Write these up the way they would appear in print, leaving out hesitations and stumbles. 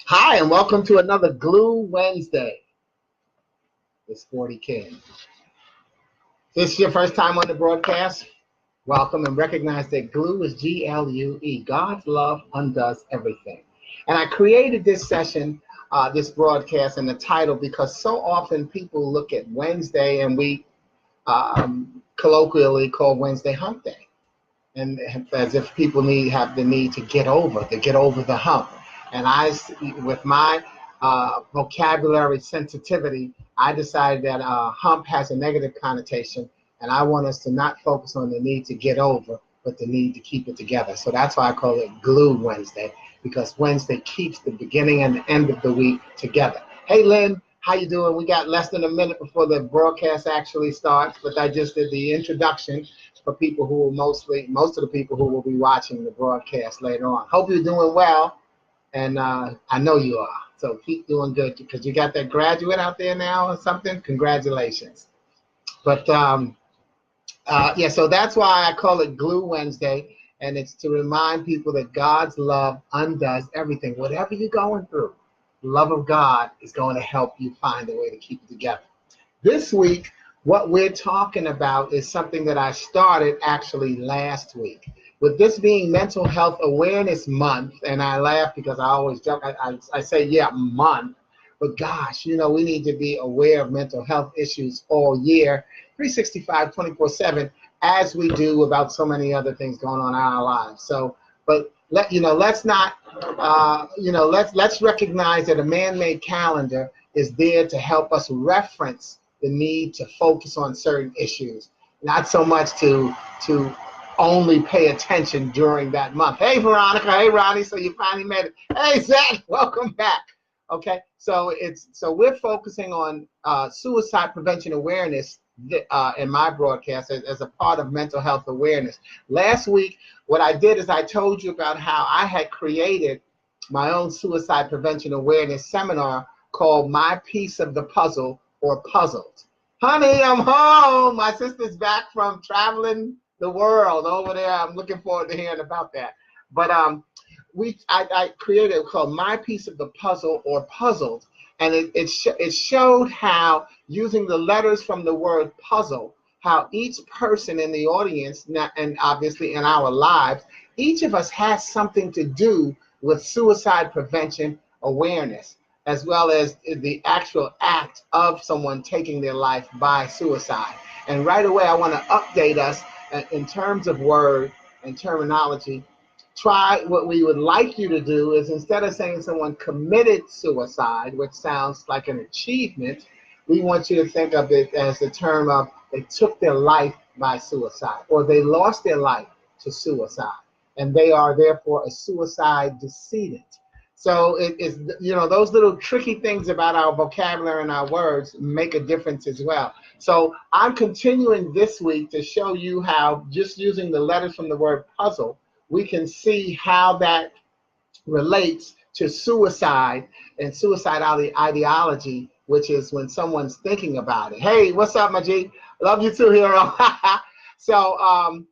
Hi, and welcome to another Glue Wednesday with Sporty King. If this is your first time on the broadcast, welcome and recognize that glue is Glue. God's love undoes everything. And I created this session, this broadcast, and the title because so often people look at Wednesday and we colloquially call Wednesday hump day. And as if people have the need to get over the hump. And with my vocabulary sensitivity, I decided that hump has a negative connotation, and I want us to not focus on the need to get over, but the need to keep it together. So that's why I call it Glue Wednesday, because Wednesday keeps the beginning and the end of the week together. Hey, Lynn, how you doing? We got less than a minute before the broadcast actually starts, but I just did the introduction for people who will most of the people who will be watching the broadcast later on. Hope you're doing well, and I know you are. So keep doing good because you got that graduate out there now or something. Congratulations. But yeah, so that's why I call it Glue Wednesday, and it's to remind people that God's love undoes everything. Whatever you're going through, the love of God is going to help you find a way to keep it together. This week, what we're talking about is something that I started actually last week. With this being Mental Health Awareness Month, and I laugh because I always joke, I say, yeah, month, but gosh, we need to be aware of mental health issues all year, 365, 24/7, as we do about so many other things going on in our lives. So, but let's not, let's recognize that a man-made calendar is there to help us reference the need to focus on certain issues, not so much to only pay attention during that month. Hey, Veronica. Hey, Ronnie. So you finally made it. Hey, Zach. Welcome back. Okay. So we're focusing on suicide prevention awareness in my broadcast as a part of mental health awareness. Last week, what I did is I told you about how I had created my own suicide prevention awareness seminar called My Piece of the Puzzle, or Puzzled. Honey, I'm home. My sister's back from traveling the world over there. I'm looking forward to hearing about that. But I created it called My Piece of the Puzzle, or Puzzled, and it showed how, using the letters from the word puzzle, how each person in the audience, and obviously in our lives, each of us has something to do with suicide prevention awareness, as well as the actual act of someone taking their life by suicide. And right away, I want to update us in terms of word and terminology. Try what we would like you to do is, instead of saying someone committed suicide, which sounds like an achievement, we want you to think of it as the term of they took their life by suicide, or they lost their life to suicide, and they are therefore a suicide decedent. So it is, those little tricky things about our vocabulary and our words make a difference as well. So I'm continuing this week to show you how, just using the letters from the word puzzle, we can see how that relates to suicide and suicidal ideology, which is when someone's thinking about it. Hey, what's up, my G? Love you too, hero. So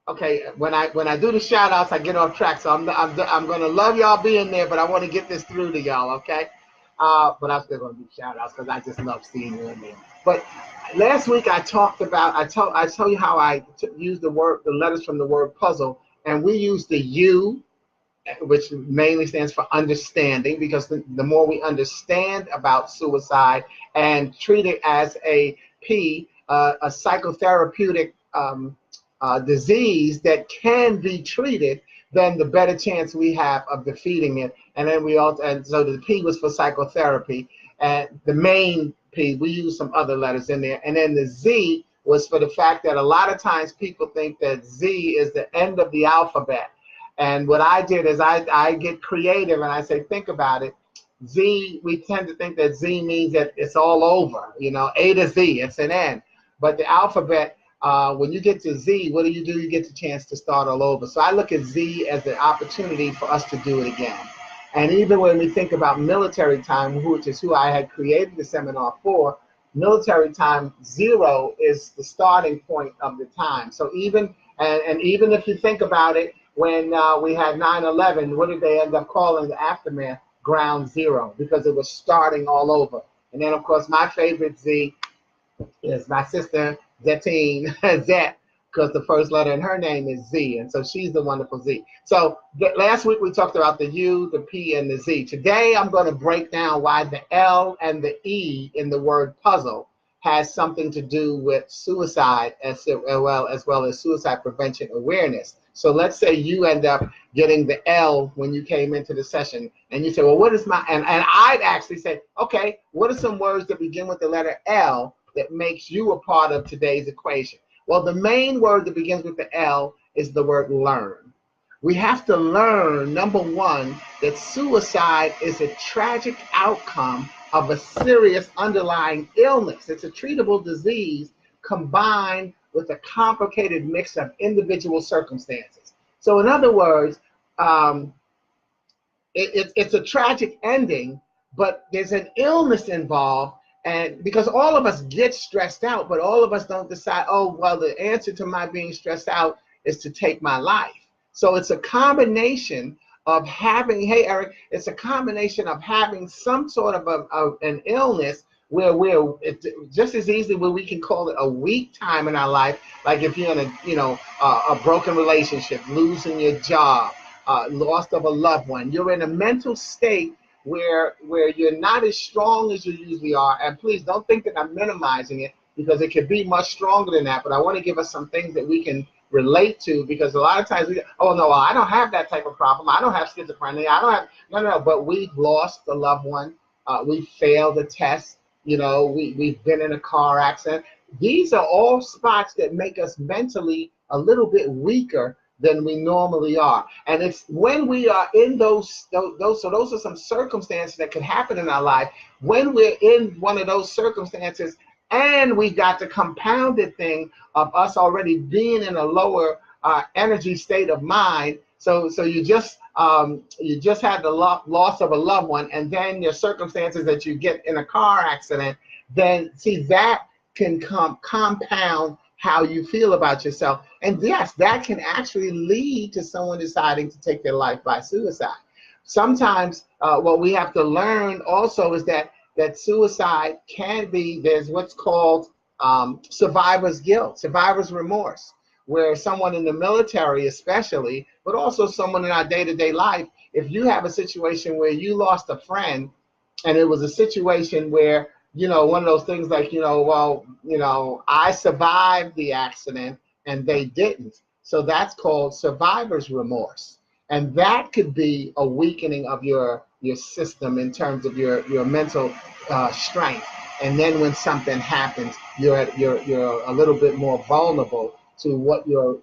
okay. When I do the shout outs, I get off track. So I'm gonna love y'all being there, but I want to get this through to y'all. Okay. But I'm still gonna do shout outs because I just love seeing you in there. But last week I talked about I told you how I used the letters from the word puzzle, and we used the U, which mainly stands for understanding, because the more we understand about suicide and treat it as a P, a psychotherapeutic disease that can be treated, then the better chance we have of defeating it. And then and so the P was for psychotherapy, and the main P, we use some other letters in there, and then the Z was for the fact that a lot of times people think that Z is the end of the alphabet. And what I did is I get creative and I say, think about it. Z, we tend to think that Z means that it's all over, A to Z, it's an N. But the alphabet, when you get to Z, what do? You get the chance to start all over. So I look at Z as the opportunity for us to do it again. And even when we think about military time, which is who I had created the seminar for, military time 0 is the starting point of the time. So even if you think about it, when we had 9/11, what did they end up calling the aftermath? Ground zero, because it was starting all over. And then, of course, my favorite Z is my sister Zetine Zet, because the first letter in her name is Z, and so she's the wonderful Z. So last week we talked about the U, the P, and the Z. Today I'm going to break down why the L and the E in the word puzzle has something to do with suicide as well as suicide prevention awareness. So let's say you end up getting the L when you came into the session, and you say, well, what is my, and I'd actually say, okay, what are some words that begin with the letter L that makes you a part of today's equation? Well, the main word that begins with the L is the word learn. We have to learn, number one, that suicide is a tragic outcome of a serious underlying illness. It's a treatable disease combined with a complicated mix of individual circumstances. So in other words, it's a tragic ending, but there's an illness involved. And because all of us get stressed out, but all of us don't decide, oh, well, the answer to my being stressed out is to take my life. So it's a combination of having, hey, Eric, it's a combination of having some sort of an illness where we're just as easily where we can call it a weak time in our life, like if you're in a broken relationship, losing your job, loss of a loved one. You're in a mental state where you're not as strong as you usually are. And please don't think that I'm minimizing it, because it could be much stronger than that. But I want to give us some things that we can relate to, because a lot of times we, oh no, well, I don't have that type of problem. I don't have schizophrenia. I don't have, no. But we've lost a loved one. We failed a test. We've been in a car accident. These are all spots that make us mentally a little bit weaker than we normally are. And it's when we are in those are some circumstances that could happen in our life. When we're in one of those circumstances, and we got the compounded thing of us already being in a lower energy state of mind. So you just had the loss of a loved one, and then your circumstances that you get in a car accident, then see that can compound how you feel about yourself. And yes, that can actually lead to someone deciding to take their life by suicide. Sometimes what we have to learn also is that suicide can be, there's what's called survivor's guilt, survivor's remorse, where someone in the military especially, but also someone in our day-to-day life, if you have a situation where you lost a friend, and it was a situation where, one of those things like, I survived the accident and they didn't. So that's called survivor's remorse. And that could be a weakening of your system in terms of your mental strength. And then when something happens, you're a little bit more vulnerable to what your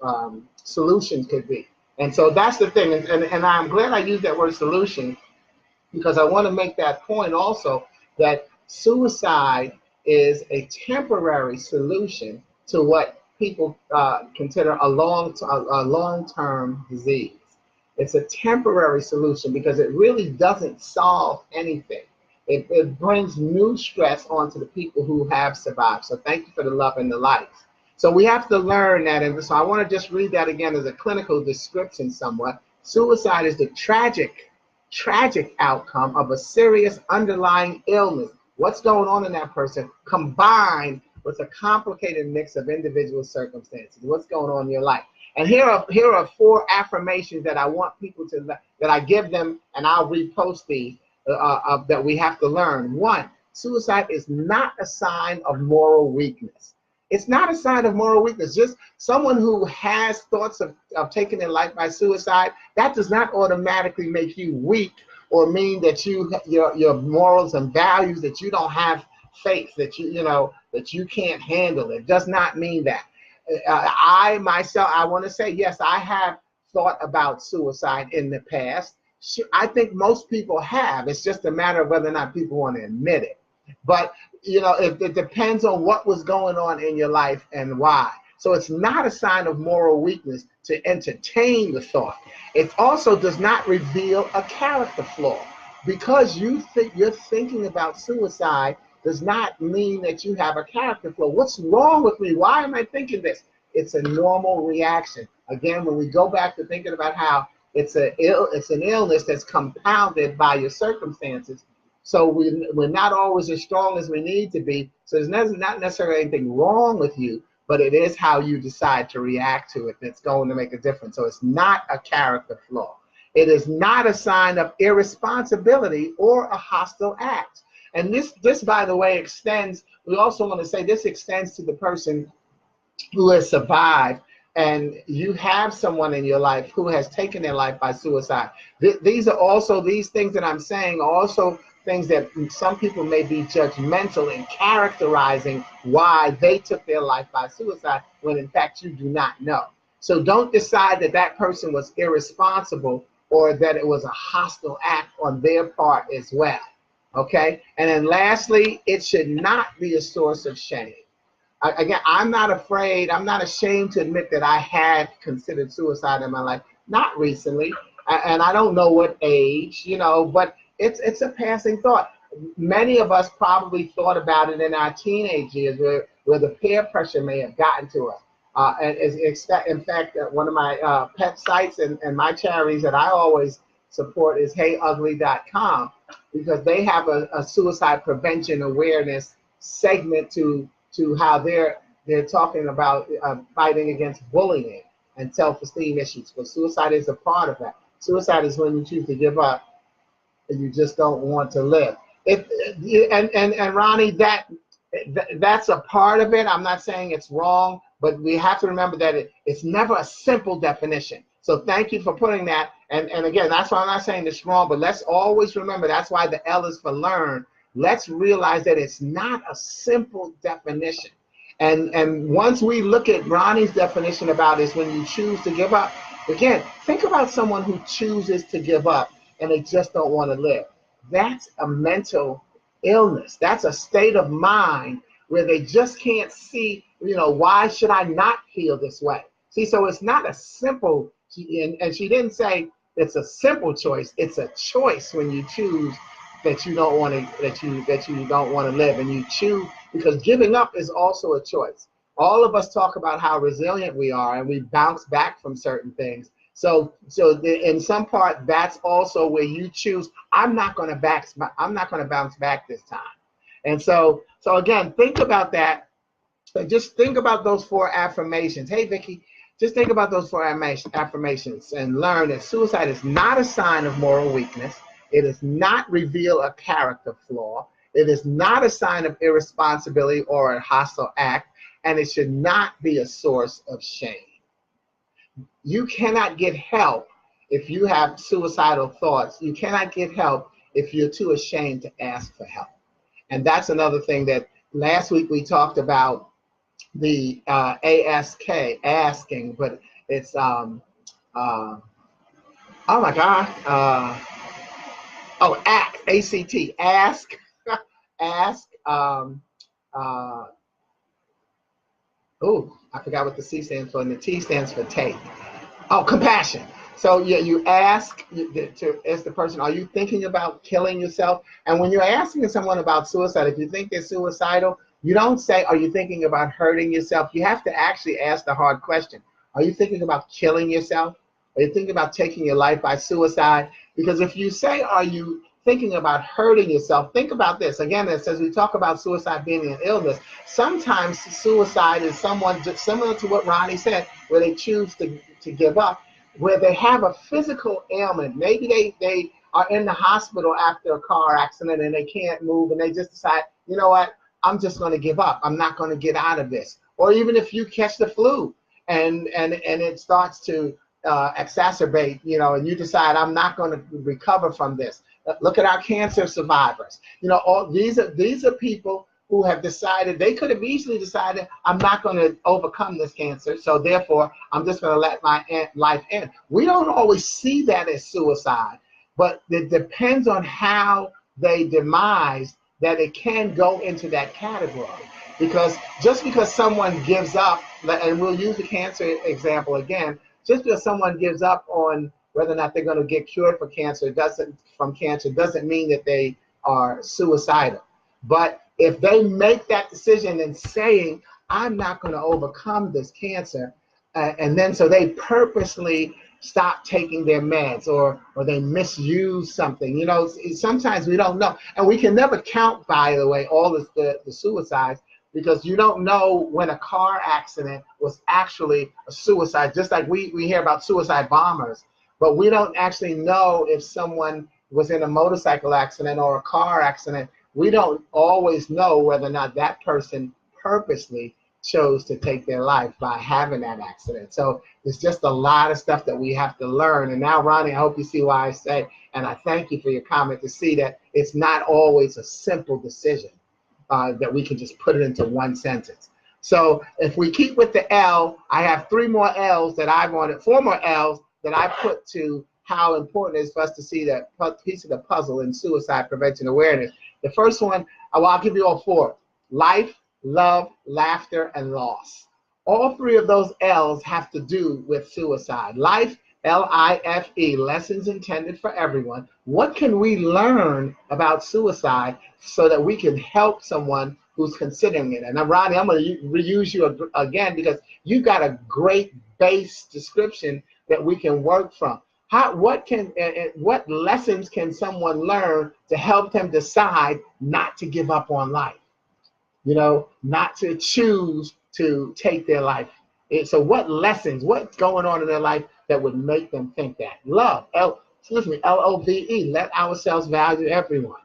solutions could be. And so that's the thing. And I'm glad I used that word solution, because I want to make that point also, that suicide is a temporary solution to what people consider a long-term disease. It's a temporary solution because it really doesn't solve anything. It brings new stress onto the people who have survived. So thank you for the love and the light. So we have to learn that. And so I want to just read that again as a clinical description somewhat. Suicide is the tragic outcome of a serious underlying illness. What's going on in that person, combined with a complicated mix of individual circumstances. What's going on in your life? And here are 4 affirmations that I want people to, that I give them, and I'll repost these, that we have to learn. 1, suicide is not a sign of moral weakness. It's not a sign of moral weakness. Just someone who has thoughts of taking their life by suicide, that does not automatically make you weak or mean that your morals and values, that you don't have faith, that you can't handle it. It does not mean that. I myself, I want to say, yes, I have thought about suicide in the past. I think most people have. It's just a matter of whether or not people want to admit it. But it depends on what was going on in your life and why. So it's not a sign of moral weakness to entertain the thought. It also does not reveal a character flaw. Because you're thinking about suicide does not mean that you have a character flaw. What's wrong with me? Why am I thinking this? It's a normal reaction. Again, when we go back to thinking about how it's an illness that's compounded by your circumstances. So we're not always as strong as we need to be. So there's not necessarily anything wrong with you, but it is how you decide to react to it that's going to make a difference. So it's not a character flaw. It is not a sign of irresponsibility or a hostile act. And this, by the way, extends, we also want to say this extends to the person who has survived, and you have someone in your life who has taken their life by suicide. These are also, these things that I'm saying are also things that some people may be judgmental in characterizing why they took their life by suicide, when in fact you do not know. So don't decide that that person was irresponsible or that it was a hostile act on their part as well. Okay? And then lastly, it should not be a source of shame. Again, I'm not afraid, I'm not ashamed to admit that I had considered suicide in my life. Not recently, and I don't know what age, you know, but it's a passing thought. Many of us probably thought about it in our teenage years, where the peer pressure may have gotten to us. In fact, one of my pet sites and my charities that I always support is heyugly.com, because they have a suicide prevention awareness segment to how they're talking about fighting against bullying and self-esteem issues. But suicide is a part of that. Suicide is when you choose to give up and you just don't want to live. And Ronnie, that's a part of it. I'm not saying it's wrong, but we have to remember that it's never a simple definition. So thank you for putting that. And again, that's why I'm not saying it's wrong, but let's always remember, that's why the L is for learn. Let's realize that it's not a simple definition. And once we look at Ronnie's definition about is when you choose to give up, again, think about someone who chooses to give up and they just don't want to live. That's a mental illness. That's a state of mind where they just can't see, you know, why should I not feel this way? See, so it's not a simple, and she didn't say it's a simple choice. It's a choice when you choose that you don't want to, that you don't want to live, and you choose, because giving up is also a choice. All of us talk about how resilient we are and we bounce back from certain things. So in some part, that's also where you choose, I'm not going to bounce back this time. And so again, think about that. Just think about those 4 affirmations. Hey, Vicki, just think about those 4 affirmations and learn that suicide is not a sign of moral weakness. It does not reveal a character flaw. It is not a sign of irresponsibility or a hostile act, and it should not be a source of shame. You cannot get help if you have suicidal thoughts. You cannot get help if you're too ashamed to ask for help. And that's another thing that last week we talked about, the ASK, asking, but it's, oh my God, ACT, A-C-T, ask, ask, I forgot what the C stands for, and the T stands for take. Oh, compassion. So yeah, you ask the person, are you thinking about killing yourself? And when you're asking someone about suicide, if you think they're suicidal, you don't say, are you thinking about hurting yourself? You have to actually ask the hard question. Are you thinking about killing yourself? Are you thinking about taking your life by suicide? Because if you say, are you thinking about hurting yourself, think about this. Again, it says we talk about suicide being an illness. Sometimes suicide is someone just similar to what Ronnie said, where they choose to give up, where they have a physical ailment. Maybe they are in the hospital after a car accident and they can't move, and they just decide, you know what, I'm just going to give up. I'm not going to get out of this. Or even if you catch the flu and it starts to exacerbate, you know, and you decide I'm not going to recover from this. Look at our cancer survivors. You know, all these are people who have decided, they could have easily decided, I'm not going to overcome this cancer, so therefore I'm just going to let my life end. We don't always see that as suicide, but it depends on how they demise that it can go into that category. Because just because someone gives up, and we'll use the cancer example again, just because someone gives up on whether or not they're going to get cured for cancer doesn't mean that they are suicidal. But if they make that decision and saying, I'm not going to overcome this cancer. And then so they purposely stop taking their meds, or they misuse something. Sometimes we don't know. And we can never count, by the way, all the suicides, because you don't know when a car accident was actually a suicide. Just like we hear about suicide bombers, but we don't actually know if someone was in a motorcycle accident or a car accident. We don't always know whether or not that person purposely chose to take their life by having that accident. So there's just a lot of stuff that we have to learn. And now, Ronnie, I hope you see why I say, and I thank you for your comment, to see that it's not always a simple decision, that we can just put it into one sentence. So if we keep with the L, I have four more L's that I put to how important it is for us to see that piece of the puzzle in suicide prevention awareness. The first one, I'll give you all four: life, love, laughter, and loss. All three of those L's have to do with suicide. Life, L-I-F-E, lessons intended for everyone. What can we learn about suicide so that we can help someone who's considering it? And Ronnie, I'm going to reuse you again, because you've got a great base description that we can work from. What lessons can someone learn to help them decide not to give up on life? Not to choose to take their life. So what lessons, what's going on in their life that would make them think that? Love, L-O-V-E, let ourselves value everyone.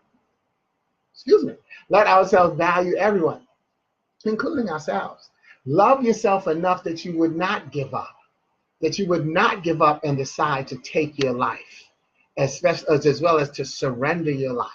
Let ourselves value everyone, including ourselves. Love yourself enough that you would not give up, and decide to take your life, as well as to surrender your life.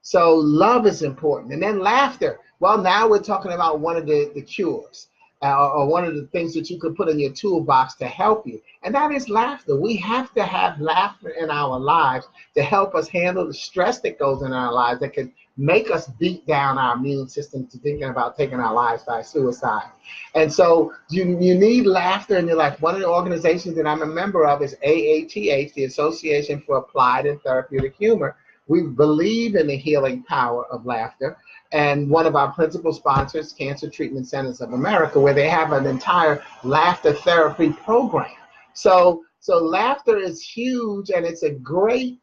So love is important. And then laughter. Well, now we're talking about one of the cures, or one of the things that you could put in your toolbox to help you. And that is laughter. We have to have laughter in our lives to help us handle the stress that goes in our lives, that can make us beat down our immune system to thinking about taking our lives by suicide. And so you need laughter in your life. One of the organizations that I'm a member of is AATH, the Association for Applied and Therapeutic Humor. We believe in the healing power of laughter. And one of our principal sponsors, Cancer Treatment Centers of America, where they have an entire laughter therapy program. So laughter is huge, and it's a great,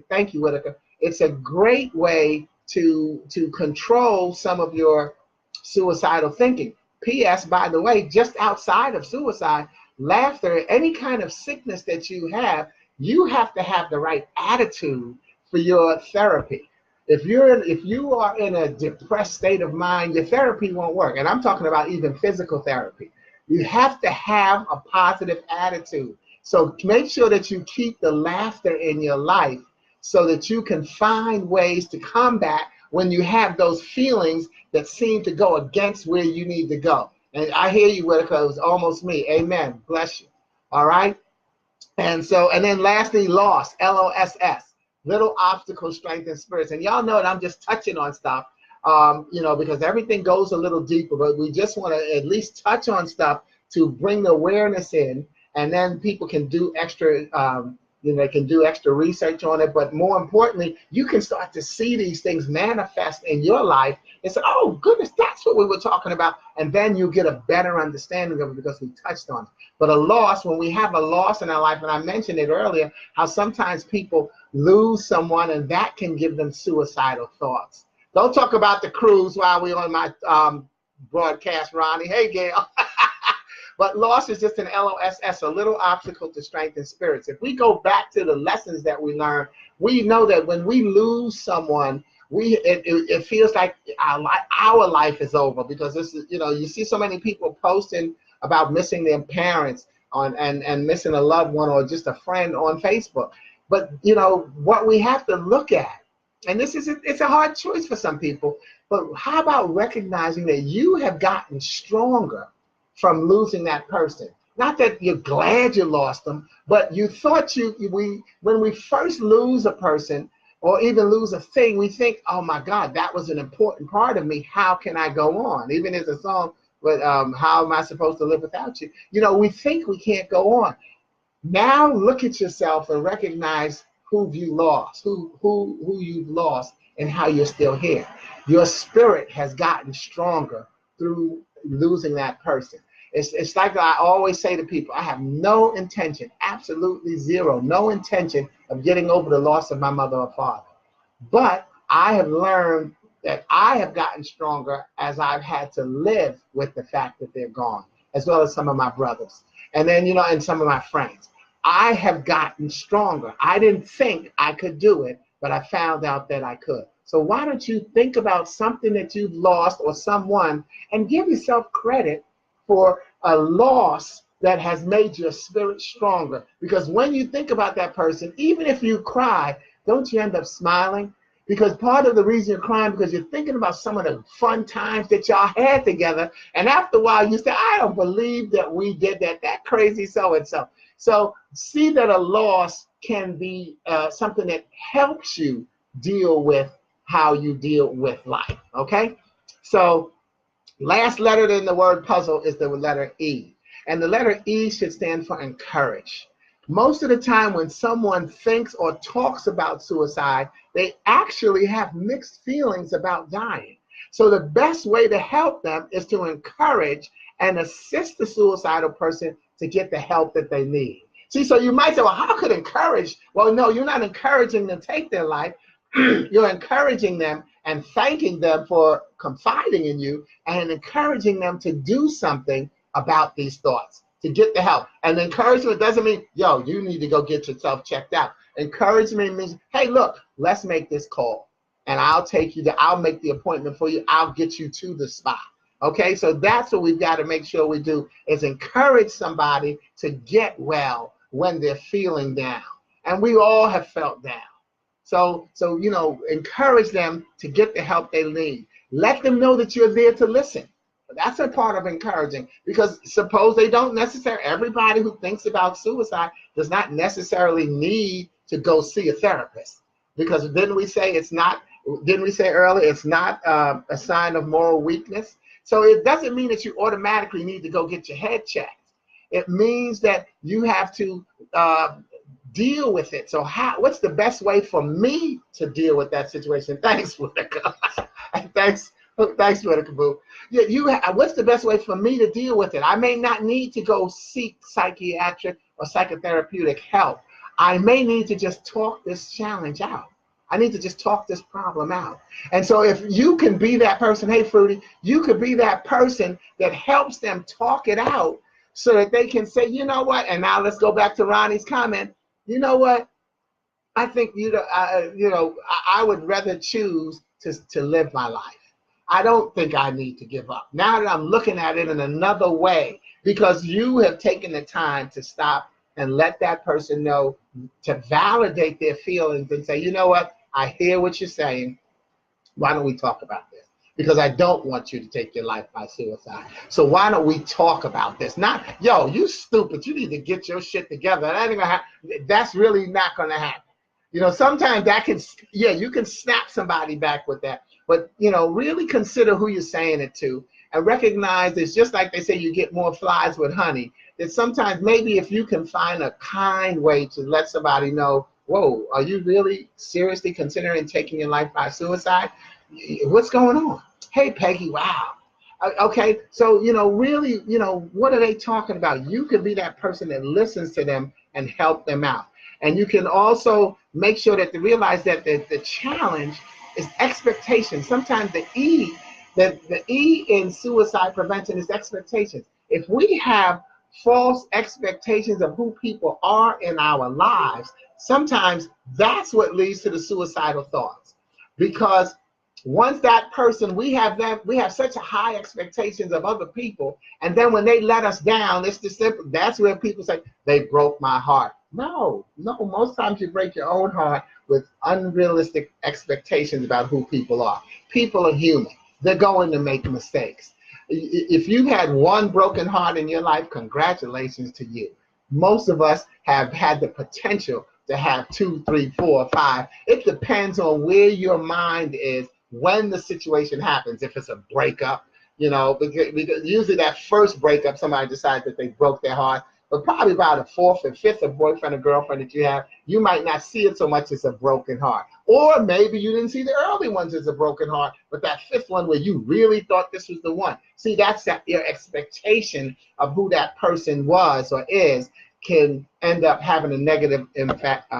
thank you, Whitaker, it's a great way to control some of your suicidal thinking. P.S., by the way, just outside of suicide, laughter, any kind of sickness that you have to have the right attitude for your therapy. If you are in a depressed state of mind, your therapy won't work. And I'm talking about even physical therapy. You have to have a positive attitude. So make sure that you keep the laughter in your life so that you can find ways to combat when you have those feelings that seem to go against where you need to go. And I hear you, Whitaker. It was almost me. Amen. Bless you. All right. And then lastly, loss, L-O-S-S. Little obstacles, strength, and spirits. And y'all know that I'm just touching on stuff, because everything goes a little deeper, but we just want to at least touch on stuff to bring the awareness in, and then people can do extra, they can do extra research on it. But more importantly, you can start to see these things manifest in your life and say, oh, goodness, that's what we were talking about. And then you get a better understanding of it because we touched on it. But a loss, when we have a loss in our life, and I mentioned it earlier, how sometimes people lose someone and that can give them suicidal thoughts. Don't talk about the cruise while we're on my broadcast, Ronnie. Hey, Gail. But loss is just an LOSS, a little obstacle to strength and spirits. If we go back to the lessons that we learned, we know that when we lose someone, it feels like our life is over, because this is, you see so many people posting about missing their parents and missing a loved one or just a friend on Facebook. But what we have to look at, and it's a hard choice for some people, but how about recognizing that you have gotten stronger from losing that person? Not that you're glad you lost them, but you thought when we first lose a person or even lose a thing, we think, oh my God, that was an important part of me. How can I go on? Even as a song, but how am I supposed to live without you? We think we can't go on. Now look at yourself and recognize who you lost, who you've lost, and how you're still here. Your spirit has gotten stronger through losing that person. It's like I always say to people, I have no intention, absolutely zero, no intention of getting over the loss of my mother or father. But I have learned that I have gotten stronger as I've had to live with the fact that they're gone, as well as some of my brothers. And then, and some of my friends. I have gotten stronger. I didn't think I could do it, but I found out that I could. So why don't you think about something that you've lost or someone and give yourself credit for a loss that has made your spirit stronger. Because when you think about that person, even if you cry, don't you end up smiling? Because part of the reason you're crying because you're thinking about some of the fun times that y'all had together. And after a while, you say, I don't believe that we did that. That crazy so-and-so. So see that a loss can be something that helps you deal with how you deal with life, okay? So last letter in the word puzzle is the letter E. And the letter E should stand for encourage. Most of the time when someone thinks or talks about suicide, they actually have mixed feelings about dying. So the best way to help them is to encourage and assist the suicidal person to get the help that they need. See, so you might say, well, how could encourage? Well, no, you're not encouraging them to take their life. You're encouraging them and thanking them for confiding in you and encouraging them to do something about these thoughts, to get the help. And encouragement doesn't mean, yo, you need to go get yourself checked out. Encouragement means, hey, look, let's make this call. And I'll take you to, I'll make the appointment for you. I'll get you to the spot. Okay, so that's what we've got to make sure we do is encourage somebody to get well when they're feeling down. And we all have felt down. So encourage them to get the help they need. Let them know that you're there to listen. That's a part of encouraging, because suppose they don't necessarily, everybody who thinks about suicide does not necessarily need to go see a therapist. Because didn't we say earlier, it's not a sign of moral weakness? So it doesn't mean that you automatically need to go get your head checked. It means that you have to deal with it. So what's the best way for me to deal with that situation? Thanks, Whitaker. Thanks for the Kaboo. Yeah, what's the best way for me to deal with it? I may not need to go seek psychiatric or psychotherapeutic help. I may need to just talk this challenge out. I need to just talk this problem out. And so if you can be that person, hey, Fruity, you could be that person that helps them talk it out so that they can say, you know what? And now let's go back to Ronnie's comment. You know what? I think, I would rather choose to live my life. I don't think I need to give up. Now that I'm looking at it in another way, because you have taken the time to stop and let that person know, to validate their feelings and say, you know what? I hear what you're saying. Why don't we talk about this? Because I don't want you to take your life by suicide. So why don't we talk about this? Not, yo, you stupid. You need to get your shit together. That ain't gonna happen. That's really not going to happen. Sometimes that can, you can snap somebody back with that. But, really consider who you're saying it to and recognize it's just like they say you get more flies with honey. That sometimes maybe if you can find a kind way to let somebody know, whoa, are you really seriously considering taking your life by suicide? What's going on? Hey, Peggy, wow. Okay, so, really, what are they talking about? You can be that person that listens to them and help them out. And you can also make sure that they realize that the challenge is expectation. Sometimes the E in suicide prevention is expectations. If we have false expectations of who people are in our lives, sometimes that's what leads to the suicidal thoughts. Because once that person, we have such a high expectations of other people, and then when they let us down, it's just simple. That's where people say, they broke my heart. No, most times you break your own heart with unrealistic expectations about who people are. People are human. They're going to make mistakes. If you had one broken heart in your life, congratulations to you. Most of us have had the potential to have 2, 3, 4, 5. It depends on where your mind is when the situation happens. If it's a breakup, because usually that first breakup, somebody decides that they broke their heart. but probably by the fourth or fifth of boyfriend or girlfriend that you have, you might not see it so much as a broken heart. Or maybe you didn't see the early ones as a broken heart, but that fifth one where you really thought this was the one. See, that's your expectation of who that person was or is can end up having a negative impact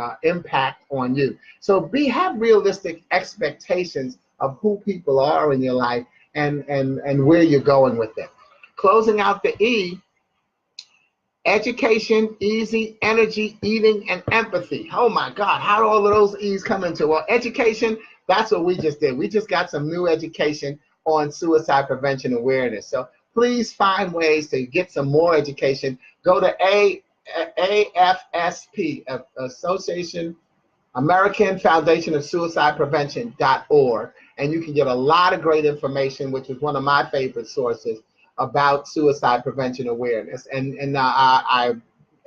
on you. So have realistic expectations of who people are in your life and where you're going with it. Closing out the E, education, easy, energy, eating, and empathy. Oh my God, how do all of those E's come into? Well, education, that's what we just did. We just got some new education on suicide prevention awareness. So please find ways to get some more education. Go to AFSP, Association American Foundation of Suicide Prevention.org, and you can get a lot of great information, which is one of my favorite sources about suicide prevention awareness. And I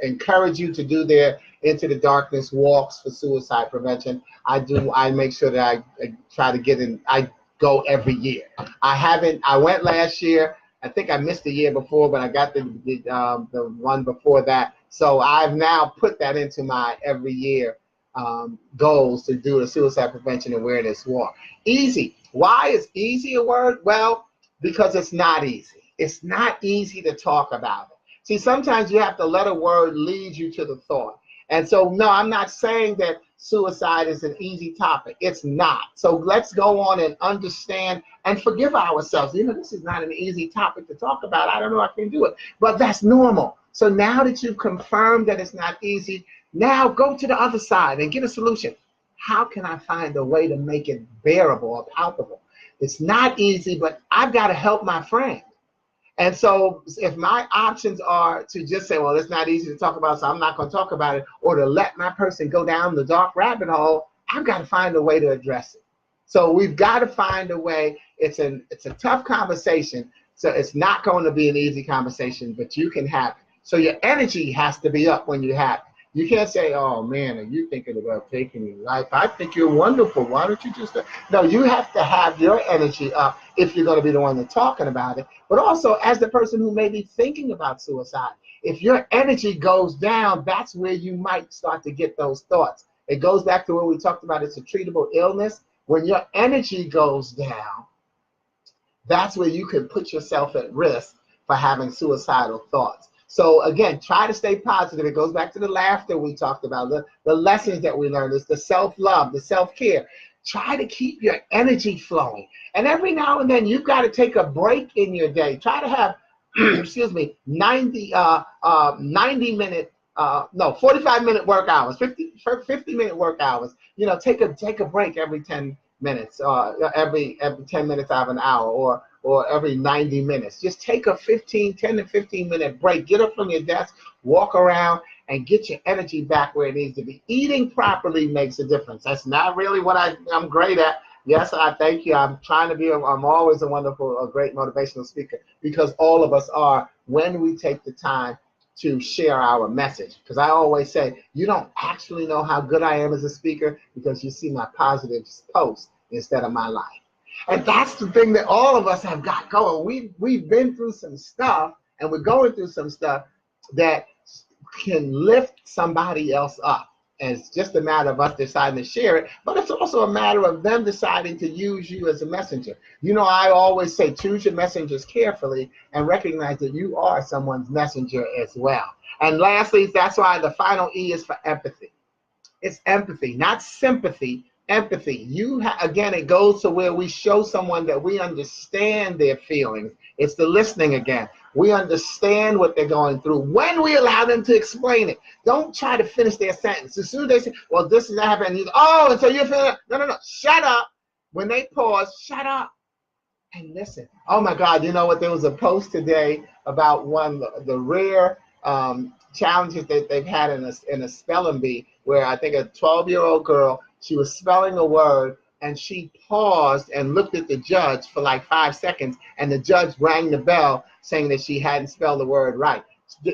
encourage you to do their Into the Darkness walks for suicide prevention. I make sure that I try to get in. I go every year. I went last year. I think I missed the year before, but I got the one before that. So I've now put that into my every year goals to do a suicide prevention awareness walk. Easy. Why is easy a word? Well, because it's not easy. It's not easy to talk about it. See, sometimes you have to let a word lead you to the thought. And so, no, I'm not saying that suicide is an easy topic. It's not. So let's go on and understand and forgive ourselves. This is not an easy topic to talk about. I don't know if I can do it, but that's normal. So now that you've confirmed that it's not easy, now go to the other side and get a solution. How can I find a way to make it bearable or palpable? It's not easy, but I've got to help my friend. And so if my options are to just say, well, it's not easy to talk about, so I'm not going to talk about it, or to let my person go down the dark rabbit hole, I've got to find a way to address it. So we've got to find a way. It's a tough conversation, so it's not going to be an easy conversation, but you can have it. So your energy has to be up when you have it. You can't say, oh man, are you thinking about taking your life? I think you're wonderful. Why don't you just... No, you have to have your energy up if you're going to be the one that's talking about it. But also as the person who may be thinking about suicide, if your energy goes down, that's where you might start to get those thoughts. It goes back to what we talked about. It's a treatable illness. When your energy goes down, that's where you can put yourself at risk for having suicidal thoughts. So again, try to stay positive. It goes back to the laughter we talked about, the lessons that we learned. It's the self-love, the self-care. Try to keep your energy flowing. And every now and then, you've got to take a break in your day. Try to have, 45-minute work hours, 50-minute work hours. Take a break every 10 minutes, every 10 minutes out of an hour, or every 90 minutes. Just take a 10 to 15-minute break. Get up from your desk, walk around, and get your energy back where it needs to be. Eating properly makes a difference. That's not really what I'm great at. Yes, I thank you. I'm always a great motivational speaker, because all of us are, when we take the time to share our message. Because I always say, you don't actually know how good I am as a speaker because you see my positive posts instead of my life. And that's the thing that all of us have got going. We've been through some stuff, and we're going through some stuff that can lift somebody else up. And it's just a matter of us deciding to share it, but it's also a matter of them deciding to use you as a messenger. I always say, choose your messengers carefully and recognize that you are someone's messenger as well. And lastly, that's why the final E is for empathy. It's empathy, not sympathy. Empathy. Again, it goes to where we show someone that we understand their feelings. It's the listening again. We understand what they're going through when we allow them to explain it. Don't try to finish their sentence. As soon as they say, well, this is happening, and so you're feeling, no, shut up. When they pause, shut up and listen. Oh my God, you know what? There was a post today about the rare challenges that they've had in a spelling bee, where I think a 12-year-old girl, she was spelling a word, and she paused and looked at the judge for like 5 seconds, and the judge rang the bell saying that she hadn't spelled the word right.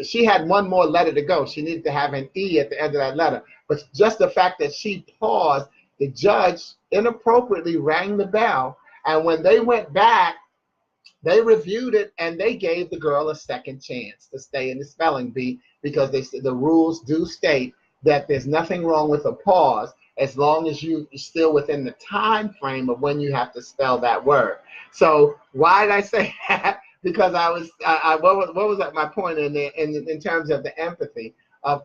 She had one more letter to go. She needed to have an E at the end of that letter. But just the fact that she paused, the judge inappropriately rang the bell, and when they went back, they reviewed it, and they gave the girl a second chance to stay in the spelling bee because the rules do state that there's nothing wrong with a pause as long as you're still within the time frame of when you have to spell that word. So why did I say that? Because what was that, my point in terms of the empathy of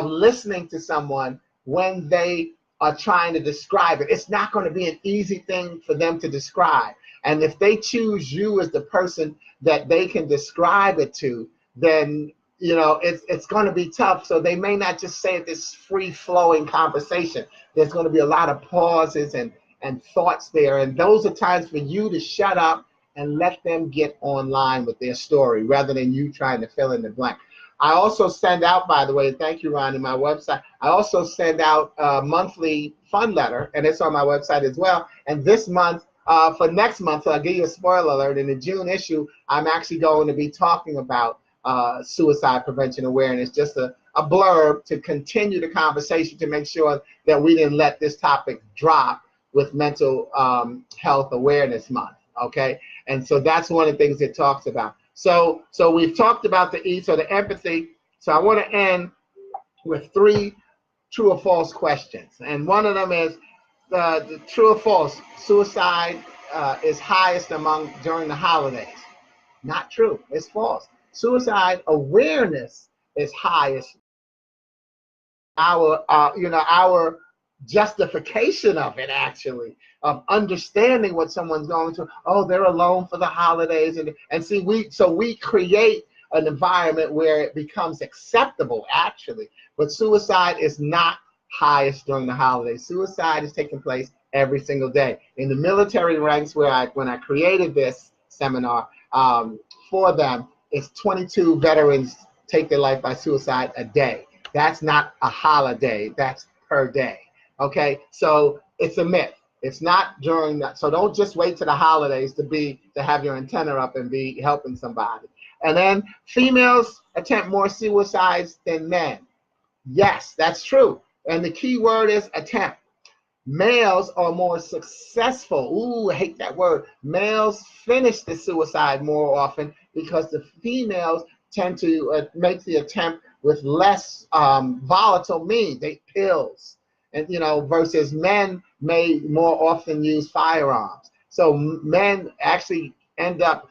listening to someone when they are trying to describe it. It's not going to be an easy thing for them to describe. And if they choose you as the person that they can describe it to, then it's going to be tough. So they may not just say this free-flowing conversation. There's going to be a lot of pauses and thoughts there. And those are times for you to shut up and let them get online with their story rather than you trying to fill in the blank. I also send out, by the way, thank you, Ron, in my website, I also send out a monthly fun letter, and it's on my website as well. And this month, for next month, so I'll give you a spoiler alert, in the June issue, I'm actually going to be talking about suicide prevention awareness, just a blurb to continue the conversation to make sure that we didn't let this topic drop with Mental Health Awareness Month, okay? And so that's one of the things it talks about. So we've talked about the E, so the empathy. So I want to end with 3 true or false questions. And one of them is the true or false, suicide is highest during the holidays. Not true, it's false. Suicide awareness is highest. Our justification of it, actually, of understanding what someone's going through. Oh, they're alone for the holidays, and see, we create an environment where it becomes acceptable, actually. But suicide is not highest during the holidays. Suicide is taking place every single day. In the military ranks, when I created this seminar for them, it's 22 veterans take their life by suicide a day. That's not a holiday, that's per day. Okay, so it's a myth. It's not during that. So don't just wait to the holidays to have your antenna up and be helping somebody. And then females attempt more suicides than men. Yes, that's true. And the key word is attempt. Males are more successful. Ooh, I hate that word. Males finish the suicide more often because the females tend to make the attempt with less volatile means. They pills. And versus men may more often use firearms. So men actually end up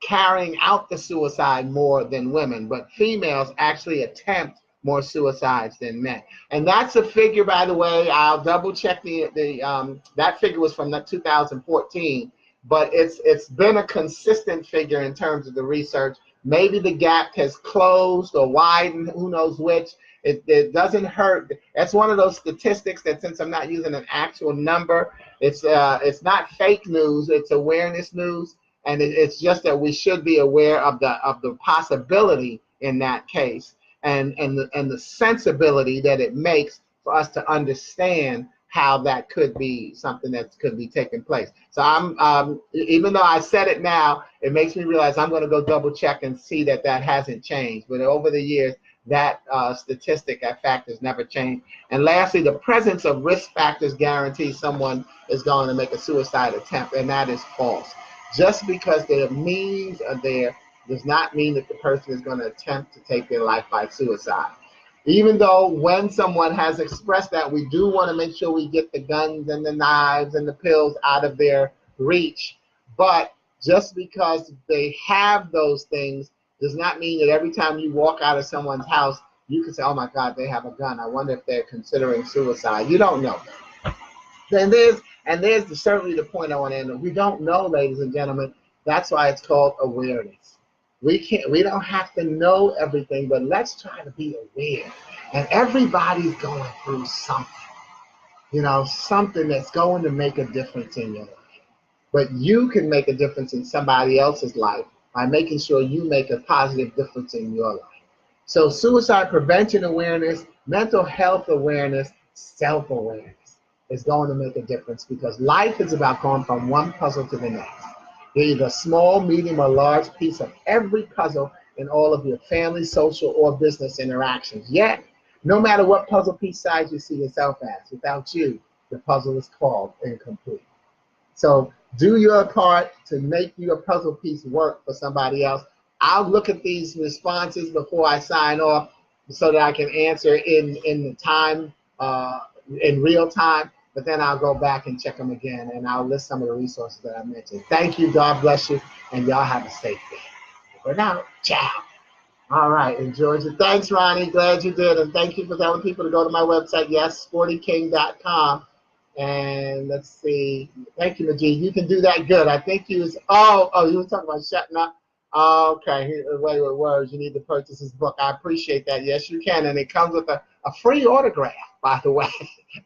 carrying out the suicide more than women, but females actually attempt more suicides than men. And that's a figure, by the way, I'll double check that figure was from 2014, but it's been a consistent figure in terms of the research. Maybe the gap has closed or widened, who knows which. It doesn't hurt. That's one of those statistics that, since I'm not using an actual number, it's not fake news, it's awareness news, and it's just that we should be aware of the possibility in that case, and the sensibility that it makes for us to understand how that could be something that could be taking place. So I'm even though I said it now, it makes me realize I'm going to go double check and see that hasn't changed. But over the years, that statistic, that fact, has never changed. And lastly, the presence of risk factors guarantees someone is going to make a suicide attempt, and that is false. Just because their means are there does not mean that the person is going to attempt to take their life by suicide. Even though when someone has expressed that, we do want to make sure we get the guns and the knives and the pills out of their reach. But just because they have those things does not mean that every time you walk out of someone's house, you can say, oh my God, they have a gun. I wonder if they're considering suicide. You don't know. And there's certainly the point I want to end on. We don't know, ladies and gentlemen. That's why it's called awareness. We don't have to know everything, but let's try to be aware. And everybody's going through something, something that's going to make a difference in your life. But you can make a difference in somebody else's life by making sure you make a positive difference in your life. So suicide prevention awareness, mental health awareness, self-awareness is going to make a difference, because life is about going from one puzzle to the next. You're either a small, medium, or large piece of every puzzle in all of your family, social, or business interactions. Yet, no matter what puzzle piece size you see yourself as, without you, the puzzle is called incomplete. So do your part to make your puzzle piece work for somebody else. I'll look at these responses before I sign off so that I can answer in the time, in real time, but then I'll go back and check them again, and I'll list some of the resources that I mentioned. Thank you. God bless you, and y'all have a safe day. Over and out. Ciao. All right, enjoy it. Thanks, Ronnie. Glad you did, and thank you for telling people to go to my website, yes, sportyking.com. And let's see. Thank you, Majid. You can do that good. I think you was, you were talking about shutting up. Okay, wait with words. You need to purchase this book. I appreciate that. Yes, you can. And it comes with a free autograph, by the way.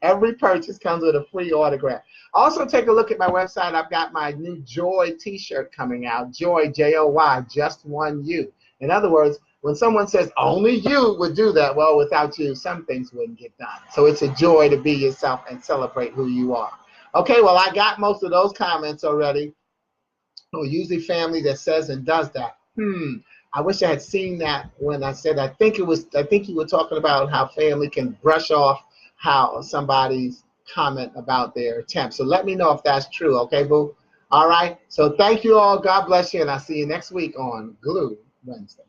Every purchase comes with a free autograph. Also, take a look at my website. I've got my new Joy t-shirt coming out. Joy, J-O-Y, just one you. In other words, when someone says only you would do that, well, without you, some things wouldn't get done. So it's a joy to be yourself and celebrate who you are. Okay, well, I got most of those comments already. Oh, usually family that says and does that. I wish I had seen that when I said, I think you were talking about how family can brush off how somebody's comment about their attempt. So let me know if that's true, okay, boo? All right, so thank you all. God bless you, and I'll see you next week on Glue Wednesday.